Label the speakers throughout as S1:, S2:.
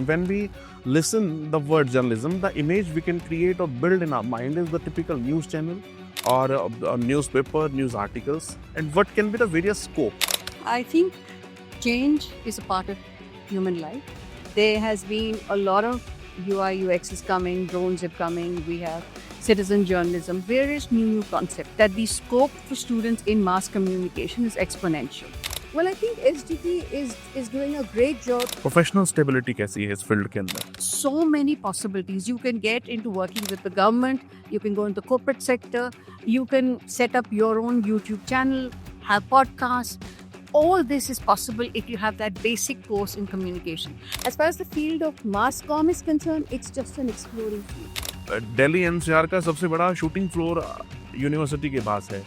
S1: When we listen the word journalism, the image we can create or build in our mind is the typical news channel or a newspaper, news articles, and what can be the various scope.
S2: I think change is a part of human life. There has been a lot of UI UX is coming, drones are coming, we have citizen journalism, various new concepts that the scope for students in mass communication is exponential.
S3: Well, I think SGT is doing a great job.
S1: Professional stability कैसी है इस field के अंदर?
S2: So many possibilities. You can get into working with the government, you can go into the corporate sector, you can set up your own YouTube channel, have podcasts. All this is possible if you have that basic course in communication.
S3: As far as the field of mass comm is concerned, it's just an exploring field.
S1: Delhi NCR का सबसे बड़ा shooting floor university के पास है.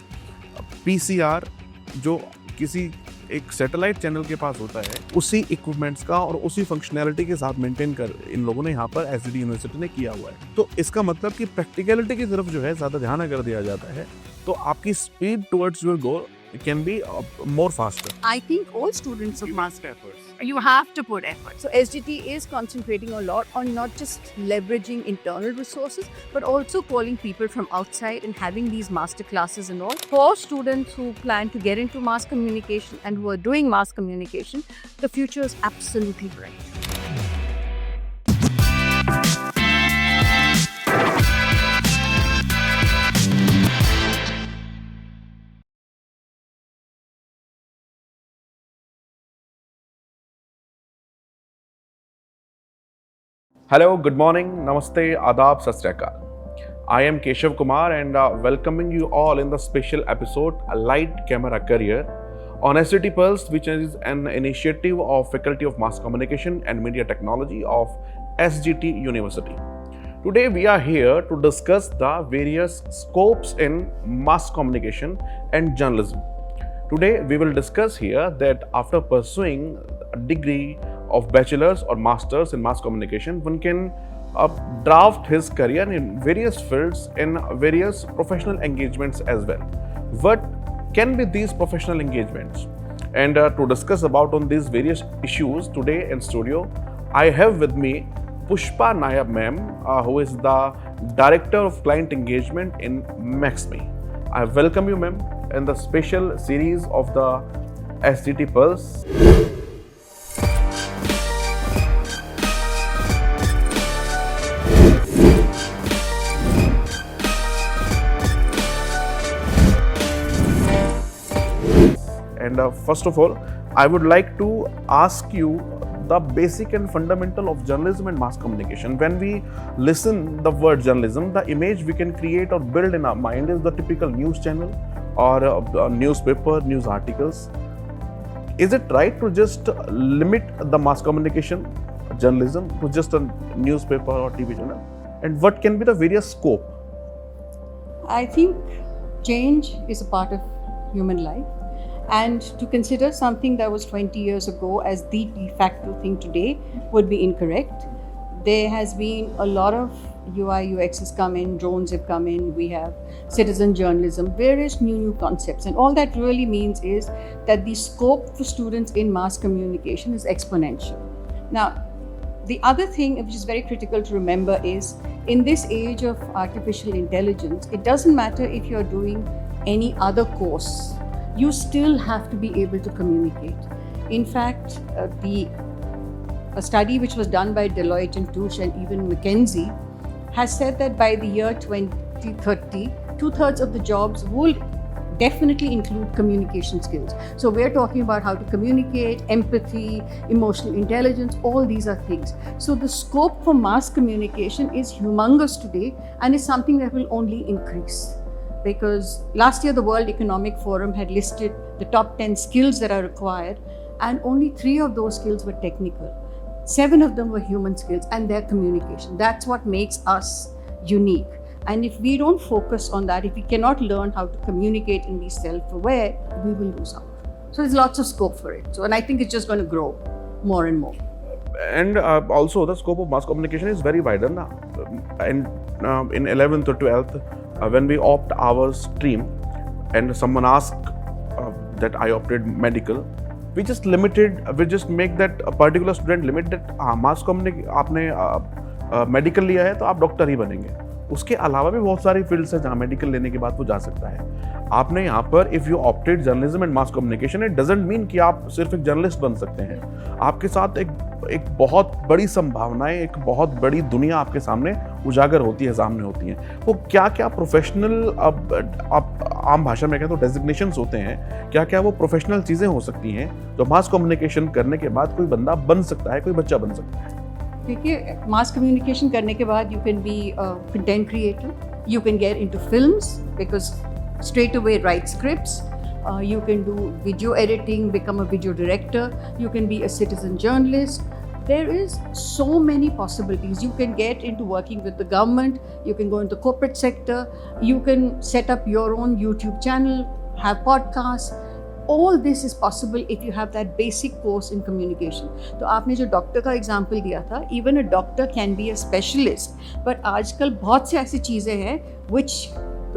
S1: PCR जो किसी एक satellite channel के पास होता है, उसी इक्विपमेंट्स का और उसी फंक्शनैलिटी के साथ मेंटेन कर इन लोगों ने यहाँ पर एसडीटी यूनिवर्सिटी ने किया हुआ है. तो इसका मतलब कि प्रैक्टिकलिटी की तरफ जो है ज़्यादा ध्यान अगर दिया जाता है तो आपकी speed towards your goal can be more faster.
S2: I think all students of mass efforts. You have to put effort.
S3: So SGT is concentrating a lot on not just leveraging internal resources,
S2: But also calling people from outside and having these master classes and all. For students who plan to get into mass communication and who are doing mass communication, the future is absolutely bright.
S1: Hello, good morning, namaste, adab, sat sri akal. I am Keshav Kumar and welcoming you all in the special episode Light Camera Career on SGT Pulse, which is an initiative of Faculty of Mass Communication and Media Technology of SGT University. Today we are here to discuss the various scopes in mass communication and journalism. Today we will discuss here that after pursuing a degree of bachelor's or master's in mass communication, one can draft his career in various fields in various professional engagements as well. What can be these professional engagements? And to discuss about on these various issues today in studio, I have with me Pushpa Nayab ma'am, who is the Director of Client Engagement in MaxMe. I welcome you ma'am in the special series of the SGT Pulse. And first of all, I would like to ask you the basic and fundamental of journalism and mass communication. When we listen the word journalism, the image we can create or build in our mind is the typical news channel or a newspaper, news articles. Is it right to just limit the mass communication journalism to just a newspaper or TV channel? And what can be the various scope?
S2: I think change is a part of human life. And to consider something that was 20 years ago as the de facto thing today would be incorrect. There has been a lot of UI UX has come in, drones have come in, we have citizen journalism, various new concepts. And all that really means is that the scope for students in mass communication is exponential. Now, the other thing which is very critical to remember is in this age of artificial intelligence, it doesn't matter if you're doing any other course. You still have to be able to communicate. In fact, a study which was done by Deloitte and Touche and even McKinsey has said that by the year 2030, 2/3 of the jobs will definitely include communication skills. So we're talking about how to communicate, empathy, emotional intelligence, all these are things. So the scope for mass communication is humongous today and is something that will only increase. Because last year the World Economic Forum had listed the top 10 skills that are required and only 3 of those skills were technical. 7 of them were human skills and their communication. That's what makes us unique. And if we don't focus on that, if we cannot learn how to communicate and be self-aware, we will lose out. So there's lots of scope for it. So, and I think it's just going to grow more and more.
S1: And also the scope of mass communication is very wide. And in 11th or 12th, when we opt our stream and someone asked that I opted medical, we just limited, we just make that a particular student limit that हाँ mass communication आपने medical लिया है तो आप doctor ही बनेंगे. उसके अलावा भी बहुत सारी फील्ड्स हैं जहाँ मेडिकल लेने के बाद वो जा सकता है. आपने यहाँ पर if you opted journalism and mass communication, it doesn't mean कि आप सिर्फ एक जर्नलिस्ट बन सकते हैं. आपके साथ एक बहुत बड़ी संभावनाएं, एक बहुत बड़ी दुनिया आपके सामने उजागर होती है, सामने होती हैं. वो क्या क्या प्रोफेशनल, अब आम भाषा में कहें तो डेजिग्नेशंस होते हैं, क्या क्या वो प्रोफेशनल चीज़ें हो सकती हैं जो मास कम्युनिकेशन करने के बाद कोई बंदा बन सकता है, कोई बच्चा बन सकता है.
S2: देखिए, मास कम्युनिकेशन करने के बाद you can be content creator, you can get into films because straight away write scripts, you can do video editing, become a video director, you can be a citizen journalist. There is so many possibilities. You can get into working with the government, you can go into corporate sector, you can set up your own YouTube channel, have podcasts. All this is possible if you have that basic course in communication. तो आपने जो doctor का example दिया था, even a doctor can be a specialist, but आजकल बहुत से ऐसी चीज़ें हैं which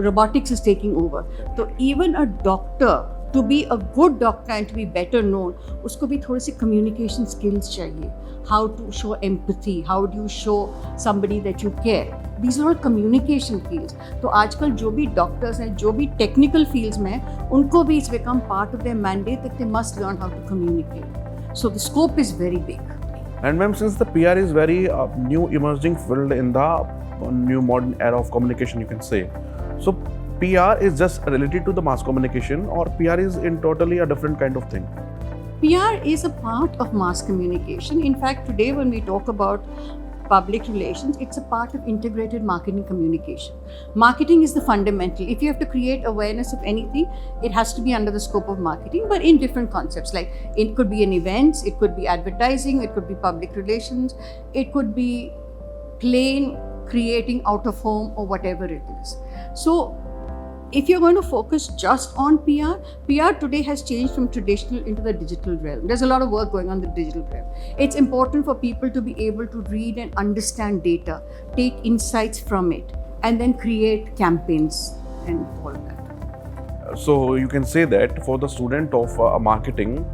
S2: robotics is taking over. So even a doctor, to be a good doctor and to be better known, उसको भी थोड़ी सी communication skills चाहिए. How to show empathy, how do you show somebody that you care. These are all communication fields. तो आजकल जो भी doctors हैं, जो भी technical fields में हैं, उनको भी it's become part of their mandate that they must learn how to communicate. So the scope is very big.
S1: And ma'am, since the PR is very new emerging field in the new modern era of communication, you can say. So PR is just related to the mass communication, or PR is in totally a different kind of thing?
S2: PR is a part of mass communication. In fact, today when we talk about public relations, it's a part of integrated marketing communication. Marketing is the fundamental. If you have to create awareness of anything, it has to be under the scope of marketing, but in different concepts. Like it could be an events, it could be advertising, it could be public relations, it could be plain creating out of home or whatever it is. So if you're going to focus just on PR, PR today has changed from traditional into the digital realm. There's a lot of work going on in the digital realm. It's important for people to be able to read and understand data, take insights from it, and then create campaigns and all that.
S1: So you can say that for the student of marketing,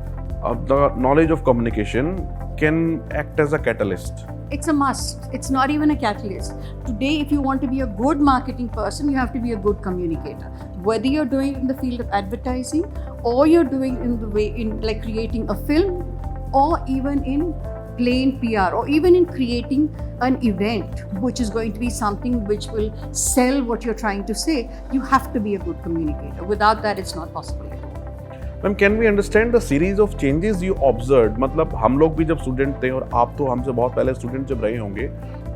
S1: the knowledge of communication can act as a catalyst.
S2: It's a must. It's not even a catalyst. Today, if you want to be a good marketing person, you have to be a good communicator. Whether you're doing it in the field of advertising, or you're doing in the way in like creating a film, or even in plain PR, or even in creating an event, which is going to be something which will sell what you're trying to say, you have to be a good communicator. Without that, it's not possible.
S1: Ma'am, can we understand the series of changes you observe? मतलब हम लोग भी जब student थे, और आप तो हमसे बहुत पहले स्टूडेंट जब रहे होंगे,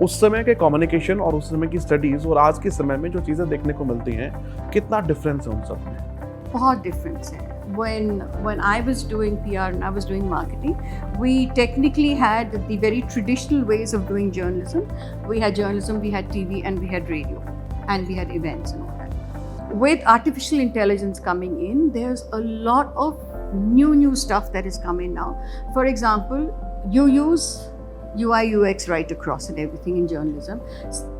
S1: उस समय के कम्युनिकेशन और उस समय की स्टडीज और आज के समय में जो चीज़ें देखने को मिलती हैं, कितना डिफरेंस है उन सब में?
S2: बहुत डिफरेंस है. When I was doing PR and I was doing marketing, we technically had the very traditional ways of doing journalism. We had journalism, we had TV, and we had radio, and we had events and all that. With artificial intelligence coming in, there's a lot of new stuff that is coming now. For example, you use UI UX right across and everything in journalism.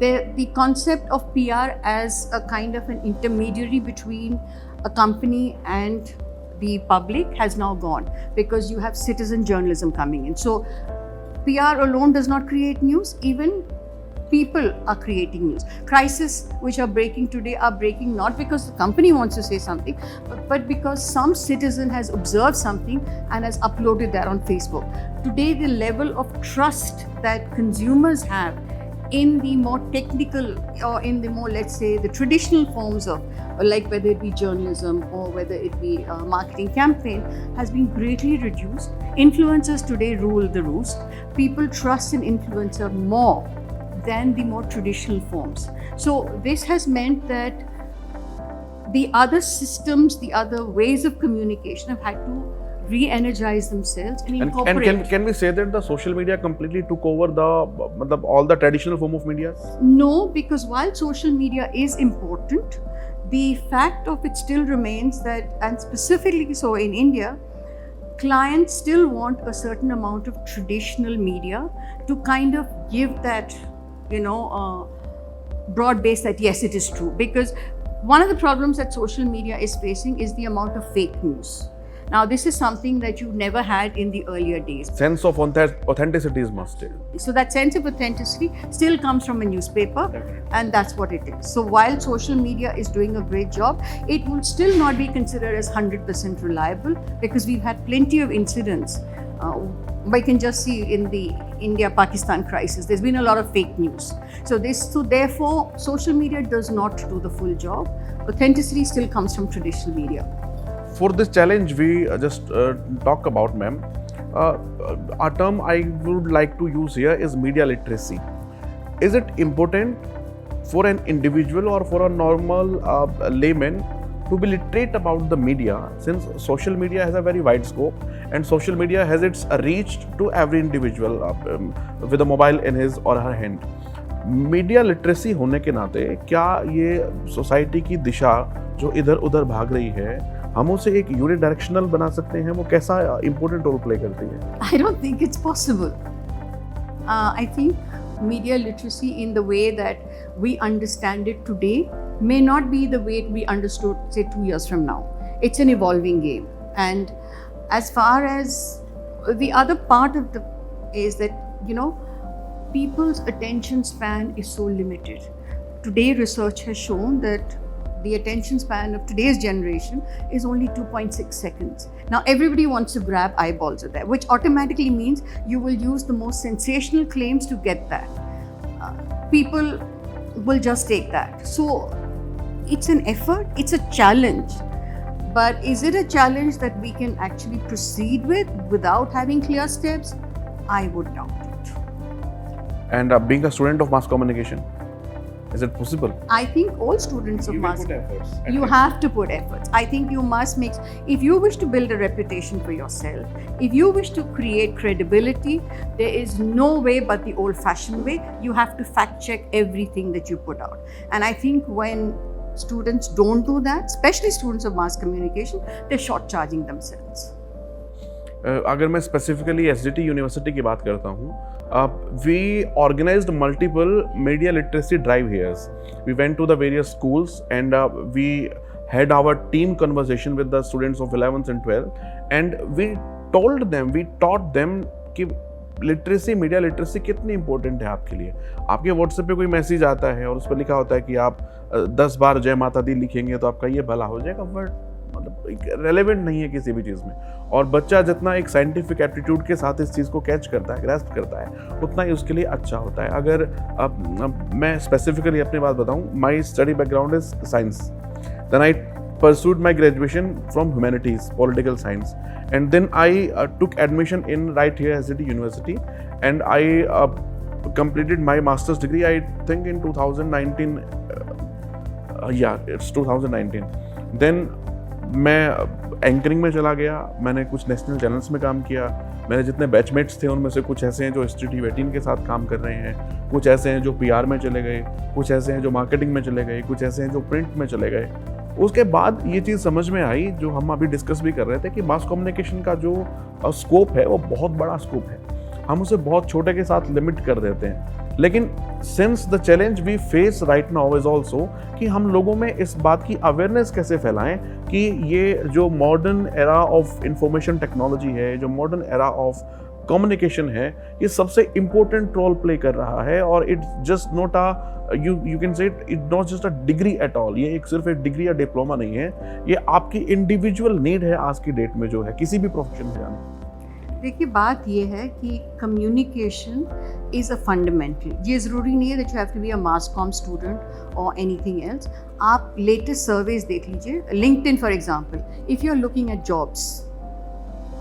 S2: The concept of PR as a kind of an intermediary between a company and the public has now gone, because you have citizen journalism coming in. So PR alone does not create news. Even people are creating news. Crises which are breaking today are breaking not because the company wants to say something, but because some citizen has observed something and has uploaded that on Facebook. Today, the level of trust that consumers have in the more technical, or in the more, let's say, the traditional forms of, like whether it be journalism or whether it be a marketing campaign, has been greatly reduced. Influencers today rule the roost. People trust an influencer more than the more traditional forms. So this has meant that the other systems, the other ways of communication have had to re-energize themselves and incorporate.
S1: And can we say that the social media completely took over all the traditional form of media?
S2: No, because while social media is important, the fact of it still remains that, and specifically so in India, clients still want a certain amount of traditional media to kind of give that, broad base that yes, it is true. Because one of the problems that social media is facing is the amount of fake news. Now, this is something that you never had in the earlier days.
S1: Sense of authenticity is must.
S2: So that sense of authenticity still comes from a newspaper, and that's what it is. So while social media is doing a great job, it will still not be considered as 100% reliable, because we've had plenty of incidents. We can just see in the India-Pakistan crisis, there's been a lot of fake news. So therefore, social media does not do the full job. Authenticity still comes from traditional media.
S1: For this challenge, we just talk about, ma'am. A term I would like to use here is media literacy. Is it important for an individual or for a normal layman to be literate about the media, since social media has a very wide scope and social media has its reach to every individual with a mobile in his or her hand? Media literacy होने के नाते क्या ये society की दिशा जो इधर उधर भाग रही है, हम उसे एक यूनिडायरेक्शनल बना सकते हैं? वो कैसा इंपॉर्टेंट रोल प्ले करती है?
S2: I don't think it's possible. I think media literacy in the way that we understand it today may not be the way we understood, say, 2 years from now. It's an evolving game. And as far as the other part of is that, people's attention span is so limited. Today, research has shown that the attention span of today's generation is only 2.6 seconds. Now, everybody wants to grab eyeballs of that, which automatically means you will use the most sensational claims to get that. People will just take that. So, it's an effort, it's a challenge. But is it a challenge that we can actually proceed with without having clear steps? I would doubt it.
S1: And being a student of mass communication, is it possible?
S2: I think all students of mass,
S1: efforts.
S2: you have to put efforts. I think you must make, if you wish to build a reputation for yourself, if you wish to create credibility, there is no way but the old-fashioned way. You have to fact check everything that you put out. And I think when students don't do that, especially students of mass communication, they're short-charging themselves.
S1: अगर मैं specifically SDT university की बात करता हूँ, we organized multiple media literacy drive here. We went to the various schools and we had our team conversation with the students of 11th and 12th, and we taught them कि literacy, media literacy कितनी important है आपके लिए. आपके WhatsApp पे कोई message आता है और उस पर लिखा होता है कि आप 10 बार जय माता दी लिखेंगे तो आपका ये भला हो जाएगा, बट मतलब रेलेवेंट नहीं है किसी भी चीज़ में. और बच्चा जितना एक साइंटिफिक एप्टीट्यूड के साथ इस चीज़ को कैच करता है, ग्रैस्प करता है, उतना ही उसके लिए अच्छा होता है. अगर मैं स्पेसिफिकली अपनी बात बताऊं, my study background is science, then I pursued my graduation from humanities, political science, and then I took admission in right here SDT University, and I completed my master's degree, I think in 2019. It's 2019. Then मैं anchoring में चला गया. मैंने कुछ national channels में काम किया. मेरे जितने बैचमेट्स थे उनमें से कुछ ऐसे हैं जो STT 18 के साथ काम कर रहे हैं, कुछ ऐसे हैं जो PR में चले गए, कुछ ऐसे हैं जो मार्केटिंग में चले गए, कुछ ऐसे हैं जो प्रिंट में चले गए. उसके बाद ये चीज़ समझ में आई, जो हम अभी डिस्कस भी कर रहे थे, कि मास कम्युनिकेशन का जो स्कोप है वो बहुत बड़ा स्कोप है. हम उसे बहुत छोटे के साथ लिमिट कर देते हैं. लेकिन since the challenge we face right now is also कि हम लोगों में इस बात की अवेयरनेस कैसे फैलाएं कि ये जो modern era of information technology है, जो मॉडर्न एरा ऑफ कम्युनिकेशन है, ये सबसे इम्पोर्टेंट रोल प्ले कर रहा है. और it just not you can say it not just a degree at all. ये एक सिर्फ एक डिग्री या डिप्लोमा नहीं है, ये आपकी इंडिविजुअल नीड है आज की डेट में जो है किसी भी प्रोफेशन में जाना.
S2: देखिए, बात ये है कि कम्युनिकेशन इज़ अ फंडामेंटल. ये ज़रूरी नहीं है that you have to be a mass com student और एनीथिंग एल्स. आप लेटेस्ट सर्वेज देख लीजिए. LinkedIn for example, if you are looking at jobs,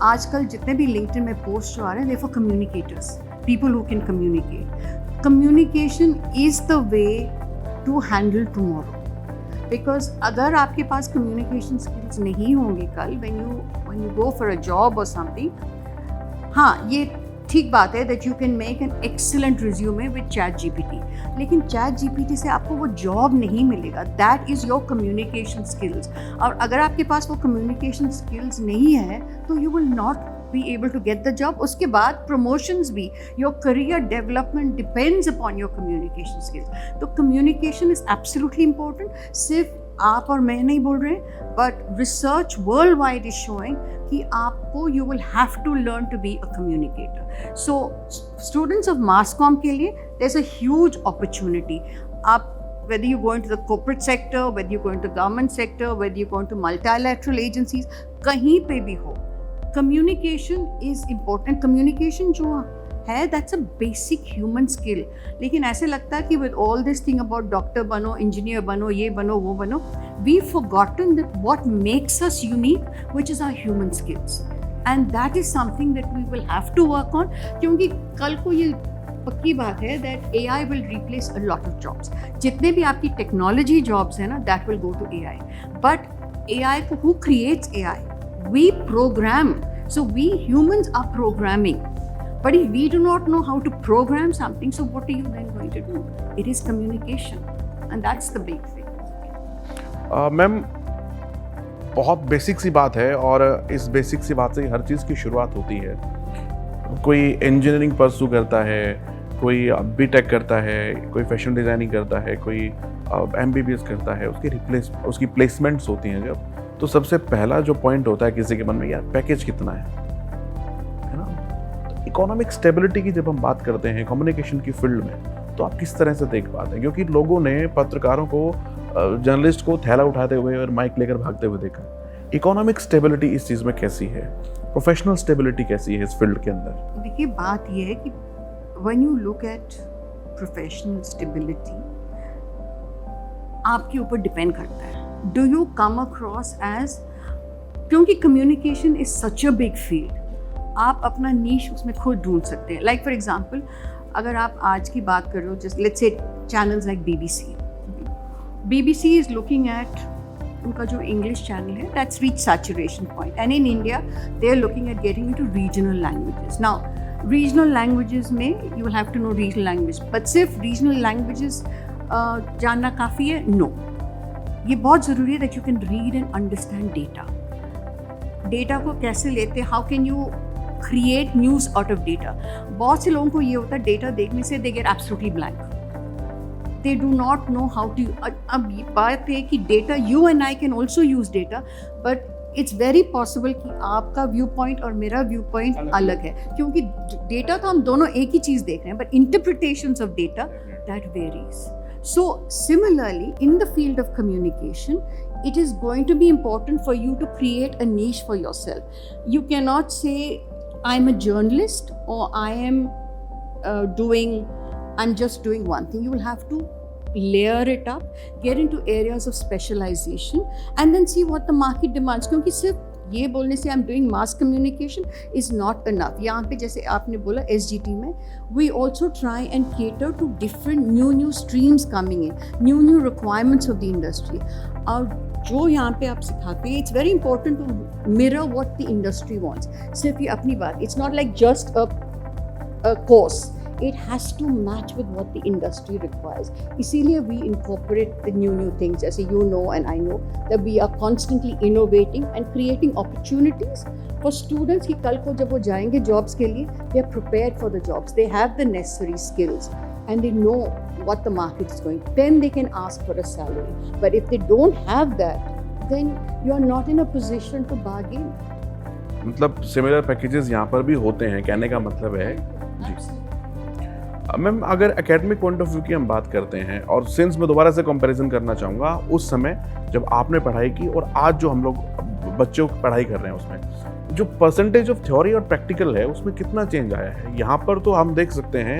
S2: आजकल जितने भी लिंक्डइन में पोस्ट जो आ रहे हैं, they for communicators, people who can communicate. Communication is the way to handle tomorrow. Because अगर आपके पास कम्युनिकेशन स्किल्स नहीं होंगे कल when you go for a job और समथिंग, हाँ, ये ठीक बात है that you can make an excellent resume with ChatGPT, लेकिन चैट जीपीटी से आपको वो जॉब नहीं मिलेगा. That is your communication skills. और अगर आपके पास वो कम्युनिकेशन स्किल्स नहीं है तो you will not be able to get the job. उसके बाद promotions भी, your career development depends upon your communication skills. तो communication is absolutely important. सिर्फ आप और मैं नहीं बोल रहे, but research world wide is showing कि आपको you will have to learn to be a communicator. So students of mass com के लिए there is a huge opportunity. आप whether you go into the corporate sector, whether you go into the government sector, whether you go into multilateral agencies, कहीं पे भी हो, communication is important. Communication जो है that's a basic human skill. लेकिन ऐसे लगता है कि with all this thing about doctor बनो, engineer बनो, ये बनो, वो बनो, we've forgotten that what makes us unique, which is our human skills. And that is something that we will have to work on. क्योंकि कल को ये पक्की बात है that AI will replace a lot of jobs. जितने भी आपकी technology jobs हैं ना, that will go to AI. But AI को who creates AI? We program. So we humans are programming. But if we do not know how to program something, so what are you then going to do? It is communication, and that's the big thing.
S1: Ma'am, बहुत basic सी बात है और इस basic सी बात से हर चीज़ की शुरुआत होती है. कोई इंजीनियरिंग परस्यू करता है, कोई बीटेक करता है, कोई फैशन डिज़ाइनिंग करता है, कोई MBBS करता है, उसकी प्लेसमेंट्स होती हैं जब, तो सबसे पहला जो पॉइंट होता है किसी के मन में, यार पैकेज कितना है ना. तो इकोनॉमिक स्टेबिलिटी की जब हम बात करते हैं कम्युनिकेशन की फील्ड में, तो आप किस तरह से देख पाते हैं? क्योंकि लोगों ने पत्रकारों को, जर्नलिस्ट को थैला उठाते हुए और माइक लेकर भागते हुए देखा. इकोनॉमिक स्टेबिलिटी इस चीज़ में कैसी है? प्रोफेशनल स्टेबिलिटी कैसी है इस फील्ड के अंदर?
S2: देखिए, बात ये है कि when you look at professional stability, आपके ऊपर डिपेंड करता है. Do you come across as, क्योंकि communication is such a big field, आप अपना नीश उसमें खुद ढूंढ सकते हैं. Like for example, अगर आप आज की बात कर रहे हो, just let's say channels like BBC. BBC is looking at उनका जो इंग्लिश चैनल है, that's reached saturation point, and in India they are looking at getting into regional languages. Now regional languages में you will have to know regional language, but सिर्फ regional languages जानना काफ़ी है? No. ये बहुत ज़रूरी है that you can read and understand data. Data को कैसे लेते, how can you create news out of data? बहुत से लोगों को ये होता है data देखने से they get absolutely blank. They do not know how to. अब ये बात है कि data, you and I can also use data, but it's very possible कि आपका व्यू पॉइंट और मेरा व्यू पॉइंट अलग है, क्योंकि डेटा तो हम दोनों एक ही चीज़ देख रहे हैं, but interpretations of data that varies. So similarly in the field of communication, it is going to be important for you to create a niche for yourself. You cannot say I'm a journalist or I'm just doing one thing. You will have to layer it up, get into areas of specialization, and then see what the market demands. क्योंकि सिर्फ ये बोलने से I'm doing mass communication is not enough. यहाँ पे जैसे आपने बोला SGT में, we also try and cater to different new streams coming in, new requirements of the industry. और जो यहाँ पे आप सिखाते हैं, it's very important to mirror what the industry wants. सिर्फ ये अपनी बात, it's not like just a course. It has to match with what the industry requires. इसीलिए we incorporate the new things, as you know and I know that we are constantly innovating and creating opportunities for students कि कल को जब वो जाएंगे jobs के लिए, they are prepared for the jobs. They have the necessary skills and they know what the market is going. Then they can ask for a salary. But if they don't have that, then you are not in a position to bargain.
S1: मतलब similar packages यहाँ पर भी होते हैं, कहने का मतलब है. जी मैम, अगर एकेडमिक पॉइंट ऑफ व्यू की हम बात करते हैं, और सिंस मैं दोबारा से कंपैरिजन करना चाहूँगा उस समय जब आपने पढ़ाई की और आज जो हम लोग बच्चों की पढ़ाई कर रहे हैं, उसमें जो परसेंटेज ऑफ थ्योरी और प्रैक्टिकल है उसमें कितना चेंज आया है? यहाँ पर तो हम देख सकते हैं,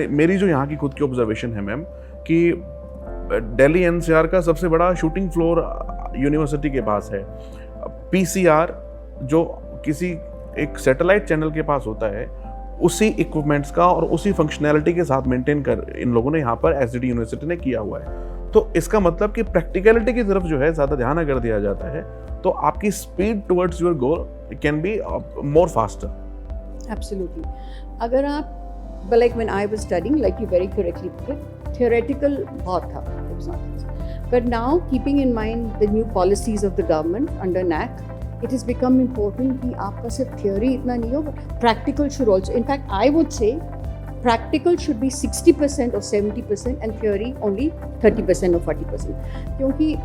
S1: मेरी जो यहाँ की खुद की ऑब्जर्वेशन है मैम, कि दिल्ली NCR का सबसे बड़ा शूटिंग फ्लोर यूनिवर्सिटी के पास है. PCR जो किसी एक सैटेलाइट चैनल के पास होता है, उसी इक्विपमेंट्स का और उसी फंक्शनैलिटी के साथ मेंटेन कर इन लोगों ने यहाँ पर SGT यूनिवर्सिटी ने किया हुआ है. तो इसका मतलब कि प्रैक्टिकलिटी की तरफ जो है ज़्यादा ध्यान अगर दिया जाता है, तो आपकी speed towards your goal can be more faster.
S2: Absolutely. अगर आप, but like when I was studying, like you very correctly put it, theoretical बहुत था, it was not. But now, keeping in mind the new policies of the government under NAC, it has become important कि आपका सिर्फ theory इतना नहीं हो, but practical should also. In fact, I would say practical should be 60% or 70% and theory only 30% or 40%. क्योंकि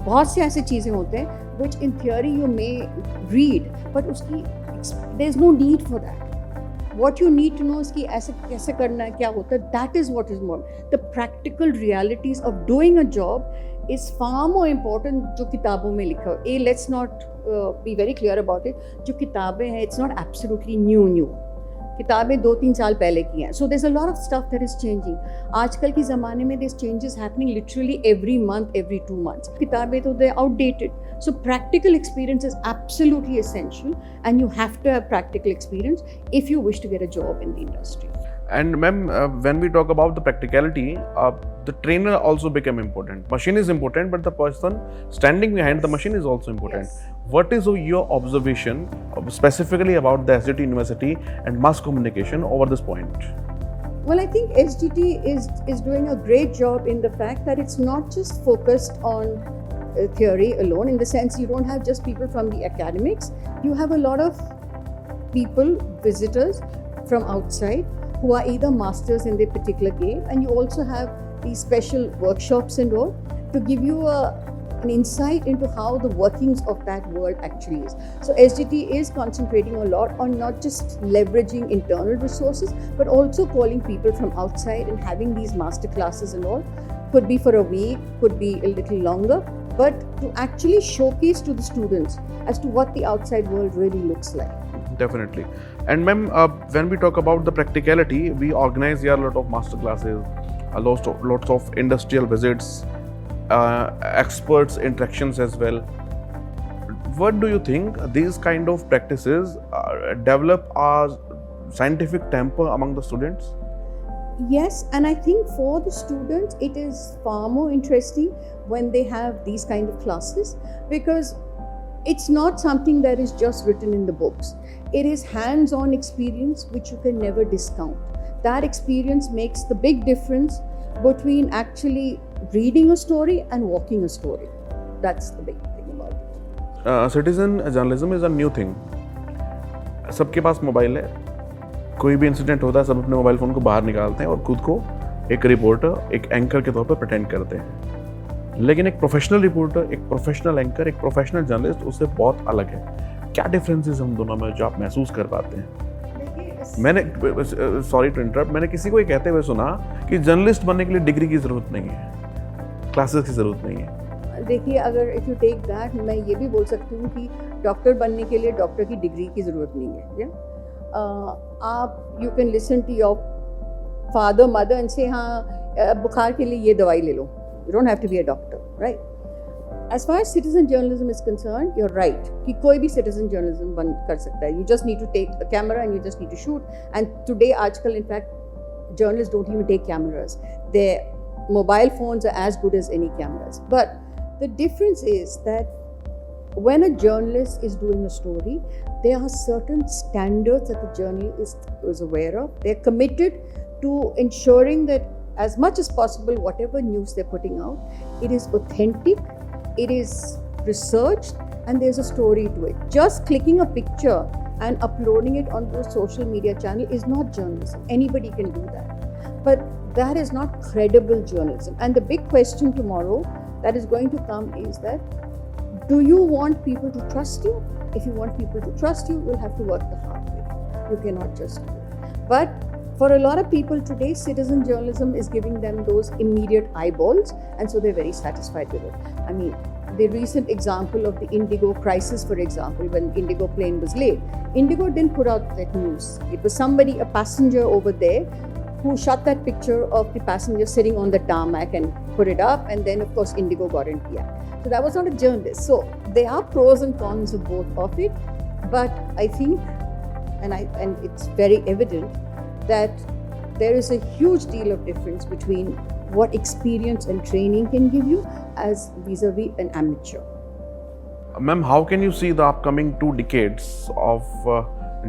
S2: बहुत से ऐसे चीज़ें होते हैं which in theory you may read but उसकी there is no need for that. What you need to know is कि ऐसे कैसे करना है, क्या होता है, that is what is more. The practical realities of doing a job is far more important जो किताबों में लिखा हो. Let's not be very clear about it. जो किताबें हैं, it's not absolutely new. किताबें 2-3 साल पहले की हैं. So there's a lot of stuff that is changing. आजकल के ज़माने में there's changes happening literally every month, every 2 months. किताबें तो they're outdated. So practical experience is absolutely essential and you have to have practical experience if you wish to get a job in the industry.
S1: And ma'am, when we talk about the practicality, the trainer also become important. Machine is important, but the person standing behind the machine is also important.
S2: Yes.
S1: What is your observation specifically about the SGT University and mass communication over this point?
S2: Well, I think SGT is doing a great job in the fact that it's not just focused on theory alone, in the sense you don't have just people from the academics, you have a lot of people, visitors from outside who are either masters in their particular game, and you also have these special workshops and all to give you an insight into how the workings of that world actually is. So SGT is concentrating a lot on not just leveraging internal resources, but also calling people from outside and having these master classes and all. Could be for a week, could be a little longer, but to actually showcase to the students as to what the outside world really looks like.
S1: Definitely. And ma'am, when we talk about the practicality, we organize here a lot of master classes, lots of industrial visits, experts interactions as well. What do you think these kind of practices develop our scientific temper among the students?
S2: Yes, and I think for the students it is far more interesting when they have these kind of classes, because it's not something that is just written in the books. It is hands-on experience which you can never discount. That experience makes the big difference between actually reading a story and walking a story. That's the big thing about it.
S1: Citizen journalism is a new thing. सबके पास mobile है, कोई भी incident होता है सब अपने mobile phone को बाहर निकालते हैं और खुद को एक रिपोर्टर, एक एंकर के तौर पर प्रिटेंड करते हैं. लेकिन एक प्रोफेशनल रिपोर्टर, एक प्रोफेशनल एंकर, एक प्रोफेशनल जर्नलिस्ट उससे बहुत अलग है. क्या डिफरेंसेस हम दोनों में जो आप महसूस कर पाते हैं? मैंने सॉरी टू इंटरप्ट, मैंने किसी को ये कहते हुए सुना कि जर्नलिस्ट बनने के लिए डिग्री की ज़रूरत नहीं है, क्लासेस की ज़रूरत नहीं है.
S2: देखिए, अगर इफ़ यू टेक दैट, मैं ये भी बोल सकती हूँ कि डॉक्टर बनने के लिए डॉक्टर की डिग्री की ज़रूरत नहीं है. आप you can listen to your father mother and say हाँ बुखार के लिए ये दवाई ले लो. You don't have to be a doctor, right? As far as citizen journalism is concerned, you're right कि कोई भी citizen journalism बन कर सकता है. You just need to take a camera and you just need to shoot. And today, आजकल in fact, journalists don't even take cameras. Their mobile phones are as good as any cameras. But the difference is that when a journalist is doing a story, there are certain standards that the journalist is aware of. They're committed to ensuring that as much as possible, whatever news they're putting out, it is authentic, it is researched, and there's a story to it. Just clicking a picture and uploading it onto a social media channel is not journalism. Anybody can do that. But that is not credible journalism. And the big question tomorrow that is going to come is that, do you want people to trust you? If you want people to trust you, you'll have to work the hard way. You cannot just do it. But for a lot of people today, citizen journalism is giving them those immediate eyeballs, and so they're very satisfied with it. I mean, the recent example of the Indigo crisis, for example, when Indigo plane was late, Indigo didn't put out that news. It was somebody, a passenger over there, who shot that picture of the passenger sitting on the tarmac and put it up, and then of course Indigo got into the act. So that was not a journalist. So there are pros and cons of both of it, but I think, and it's very evident that there is a huge deal of difference between what experience and training can give you as vis-a-vis an amateur.
S1: Ma'am, how can you see the upcoming 2 decades of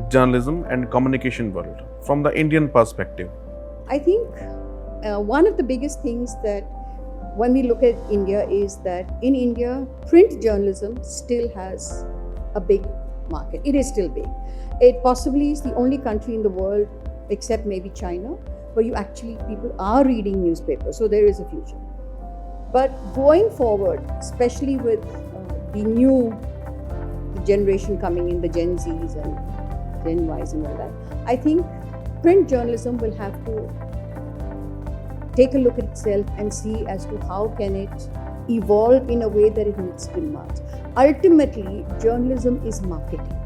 S1: journalism and communication world from the Indian perspective?
S2: I think one of the biggest things that when we look at India is that in India, print journalism still has a big market. It is still big. It possibly is the only country in the world except maybe China, where people are reading newspapers. So there is a future. But going forward, especially with the generation coming in, the Gen Zs and Gen Ys and all that, I think print journalism will have to take a look at itself and see as to how can it evolve in a way that it meets demands. Ultimately, journalism is marketing.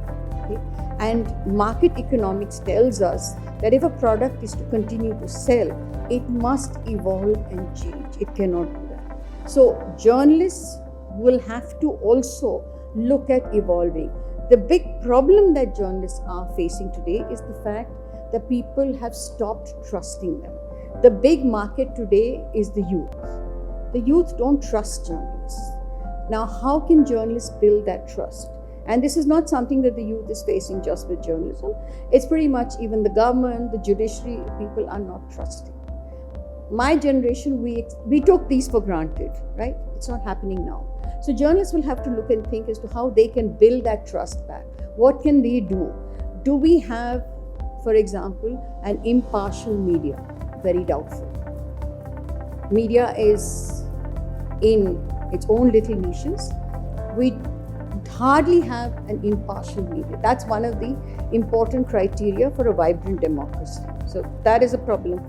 S2: Okay? And market economics tells us that if a product is to continue to sell, it must evolve and change. It cannot do that. So journalists will have to also look at evolving. The big problem that journalists are facing today is the fact that people have stopped trusting them. The big market today is the youth. The youth don't trust journalists. Now, how can journalists build that trust? And this is not something that the youth is facing just with journalism. It's pretty much even the government, the judiciary, people are not trusting. My generation, we took these for granted, right? It's not happening now. So journalists will have to look and think as to how they can build that trust back. What can they do? Do we have, for example, an impartial media? Very doubtful. Media is in its own little niches. We hardly have an impartial media. That's one of the important criteria for a vibrant democracy. So that is a problem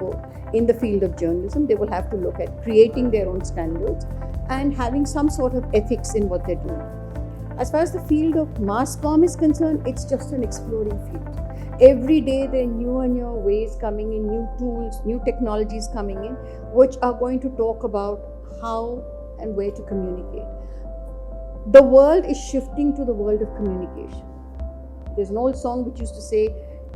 S2: in the field of journalism. They will have to look at creating their own standards and having some sort of ethics in what they're doing. As far as the field of mass comm is concerned, it's just an exploring field. Every day there are new and new ways coming in, new tools, new technologies coming in, which are going to talk about how and where to communicate. The world is shifting to the world of communication. There's an old song which used to say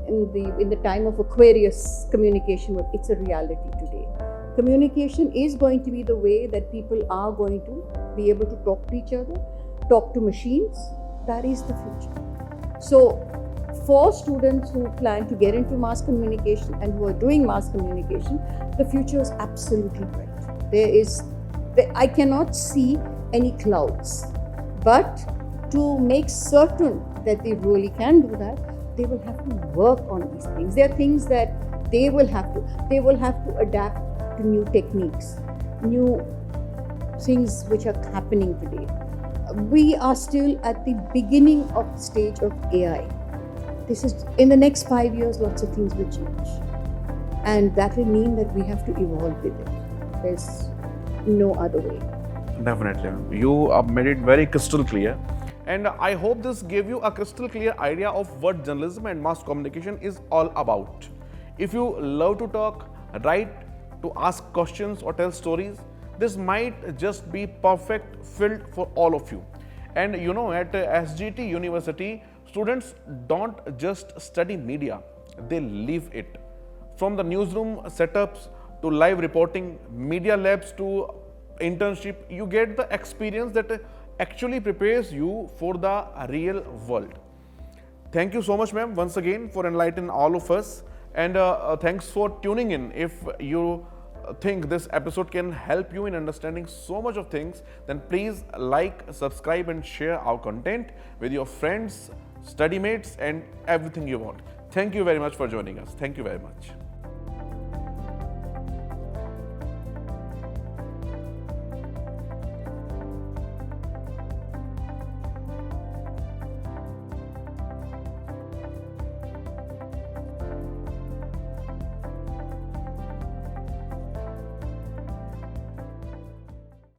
S2: in the time of Aquarius, communication, it's a reality today. Communication is going to be the way that people are going to be able to talk to each other, talk to machines. That is the future. So for students who plan to get into mass communication and who are doing mass communication, the future is absolutely bright. I cannot see any clouds. But to make certain that they really can do that, they will have to work on these things. There are things that they will have to adapt to new techniques, new things which are happening today. We are still at the beginning of the stage of AI. This is in the next 5 years, lots of things will change. And that will mean that we have to evolve with it. There's no other way.
S1: Definitely. You made it very crystal clear. And I hope this gave you a crystal clear idea of what journalism and mass communication is all about. If you love to talk, write, to ask questions or tell stories, this might just be perfect field for all of you. And you know, at SGT University, students don't just study media, they live it. From the newsroom setups to live reporting, media labs to internship, you get the experience that actually prepares you for the real world. Thank you so much, ma'am, once again for enlightening all of us. And thanks for tuning in. If you think this episode can help you in understanding so much of things, then please like, subscribe and share our content with your friends, study mates and everything you want. Thank you very much for joining us. Thank you very much.